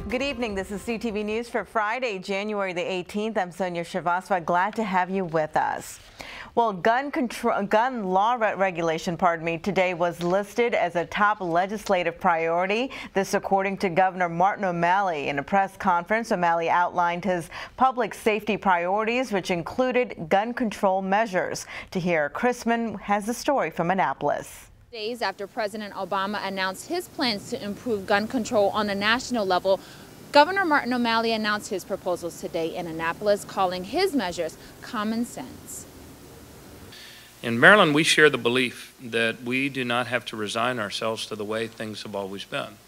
Good evening. This is CTV News for Friday, January the 18th. I'm Sonia Shrivastava. Glad to have you with us. Well, gun law regulation, today was listed as a top legislative priority. This according to Governor Martin O'Malley. In a press conference, O'Malley outlined his public safety priorities, which included gun control measures. To hear, Chrisman has the story from Annapolis. Days after President Obama announced his plans to improve gun control on a national level, Governor Martin O'Malley announced his proposals today in Annapolis, calling his measures common sense. In Maryland, we share the belief that we do not have to resign ourselves to the way things have always been.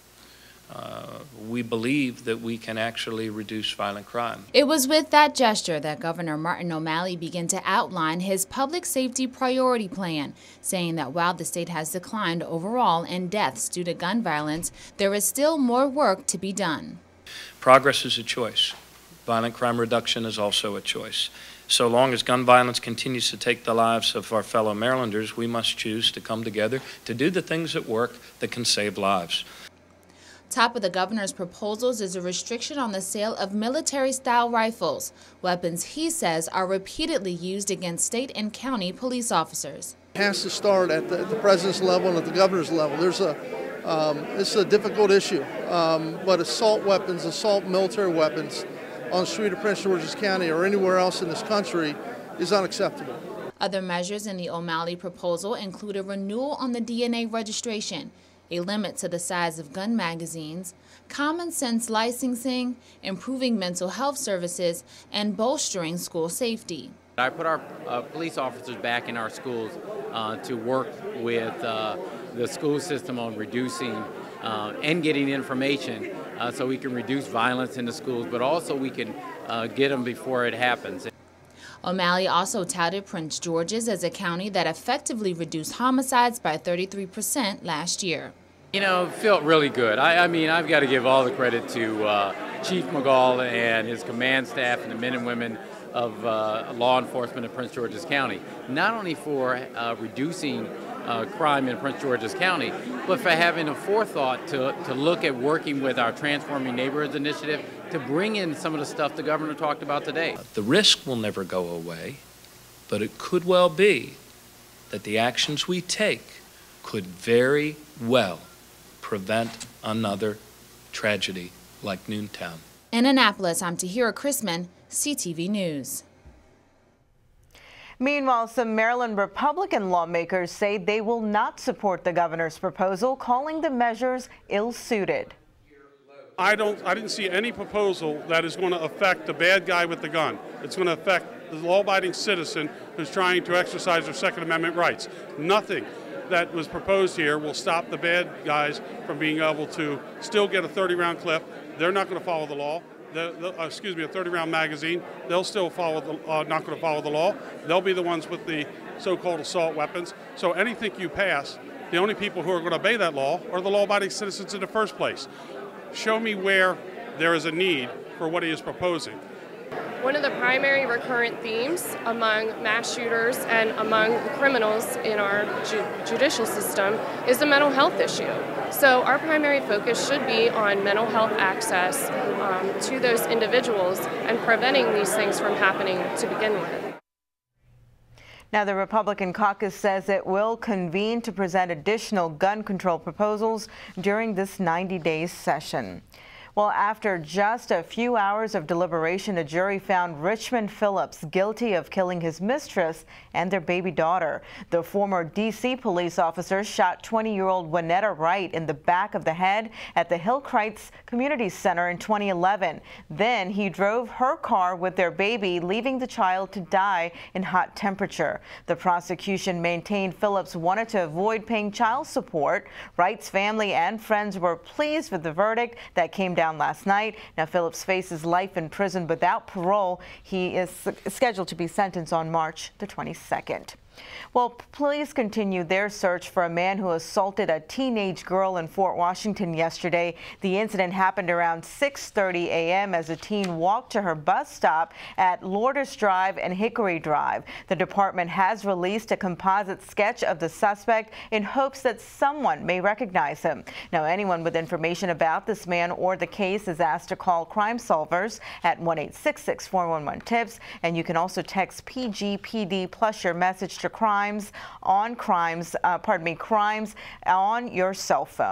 We believe that we can actually reduce violent crime. It was with that gesture that Governor Martin O'Malley began to outline his public safety priority plan, saying that while the state has declined overall in deaths due to gun violence, there is still more work to be done. Progress is a choice. Violent crime reduction is also a choice. So long as gun violence continues to take the lives of our fellow Marylanders, we must choose to come together to do the things at work that can save lives. Top of the governor's proposals is a restriction on the sale of military-style rifles, weapons he says are repeatedly used against state and county police officers. It has to start at the president's level and at the governor's level. It's a difficult issue, but assault weapons, assault military weapons on the street of Prince George's County or anywhere else in this country is unacceptable. Other measures in the O'Malley proposal include a renewal on the DNA registration, a limit to the size of gun magazines, common sense licensing, improving mental health services, and bolstering school safety. I put our police officers back in our schools to work with the school system on reducing and getting information so we can reduce violence in the schools, but also we can get them before it happens. O'Malley also touted Prince George's as a county that effectively reduced homicides by 33% last year. You know, it felt really good. I mean, I've got to give all the credit to Chief McGall and his command staff and the men and women of law enforcement in Prince George's County, not only for reducing crime in Prince George's County, but for having a forethought to look at working with our Transforming Neighborhoods initiative to bring in some of the stuff the governor talked about today. The risk will never go away, but it could well be that the actions we take could very well prevent another tragedy like Noontown. In Annapolis, I'm Tahira Chrisman, CTV News. Meanwhile, some Maryland Republican lawmakers say they will not support the governor's proposal, calling the measures ill-suited. I didn't see any proposal that is going to affect the bad guy with the gun. It's going to affect the law-abiding citizen who's trying to exercise their Second Amendment rights. Nothing that was proposed here will stop the bad guys from being able to still get a 30-round clip. They're not going to follow the law. A 30-round magazine. They'll still not going to follow the law. They'll be the ones with the so-called assault weapons. So anything you pass, the only people who are going to obey that law are the law-abiding citizens in the first place. Show me where there is a need for what he is proposing. One of the primary recurrent themes among mass shooters and among criminals in our judicial system is the mental health issue. So our primary focus should be on mental health access to those individuals and preventing these things from happening to begin with. Now, the Republican caucus says it will convene to present additional gun control proposals during this 90-day session. Well, after just a few hours of deliberation, a jury found Richmond Phillips guilty of killing his mistress and their baby daughter. The former D.C. police officer shot 20-year-old Juanetta Wright in the back of the head at the Hillcrest Community Center in 2011. Then he drove her car with their baby, leaving the child to die in hot temperature. The prosecution maintained Phillips wanted to avoid paying child support. Wright's family and friends were pleased with the verdict that came down last night. Now, Phillips faces life in prison without parole. He is scheduled to be sentenced on March the 22nd. Well, police continue their search for a man who assaulted a teenage girl in Fort Washington yesterday. The incident happened around 6:30 a.m. as a teen walked to her bus stop at Lourdes Drive and Hickory Drive. The department has released a composite sketch of the suspect in hopes that someone may recognize him. Now, anyone with information about this man or the case is asked to call Crime Solvers at 1-866-411-TIPS, and you can also text PGPD plus your message to crimes on your cell phone.